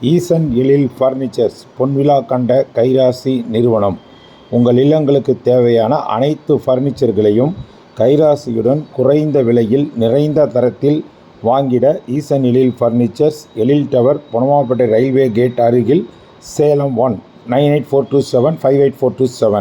ஈசன் எழில் furnitures பொன்விழா கண்ட கைராசி நிறுவனம். உங்கள் இல்லங்களுக்கு தேவையான அனைத்து ஃபர்னிச்சர்களையும் கைராசியுடன் குறைந்த விலையில் நிறைந்த தரத்தில் வாங்கிட ஈசன் எழில் ஃபர்னிச்சர்ஸ், எழில் டவர், பொனமாப்பேட்டை ரயில்வே கேட் அருகில், சேலம் 1 98427 58427.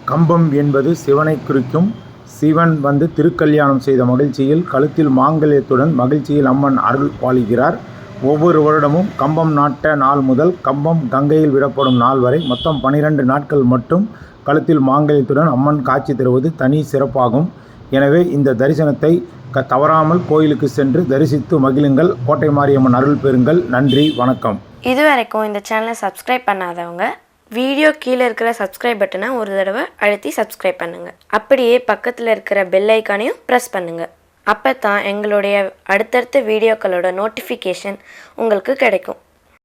கம்பம் என்பது சிவனை குறிக்கும். சிவன் திருக்கல்யாணம் செய்த மகிழ்ச்சியில் கழுத்தில் மாங்கல்யத்துடன் மகிழ்ச்சியில் அம்மன் அருள் பாலிக்கிறார். ஒவ்வொரு வருடமும் கம்பம் நாட்ட நாள் முதல் கம்பம் கங்கையில் விடப்படும் நாள் வரை மொத்தம் 12 நாட்கள் மட்டும் கழுத்தில் மாங்கல்யத்துடன் அம்மன் காட்சி தருவது தனி சிறப்பாகும். எனவே இந்த தரிசனத்தை தவறாமல் கோயிலுக்கு சென்று தரிசித்து மகிழுங்கள். கோட்டை மாரியம்மன் அருள் பெறுங்கள். நன்றி, வணக்கம். இதுவரைக்கும் இந்த சேனலை சப்ஸ்கிரைப் பண்ணாதவங்க வீடியோ கீழே இருக்கிற சப்ஸ்கிரைப் பட்டனை ஒரு தடவை அழுத்தி சப்ஸ்கிரைப் பண்ணுங்கள். அப்படியே பக்கத்தில் இருக்கிற பெல் ஐக்கானையும் ப்ரெஸ் பண்ணுங்கள். அப்போ தான் எங்களுடைய அடுத்தடுத்த வீடியோக்களோட நோட்டிஃபிகேஷன் உங்களுக்கு கிடைக்கும்.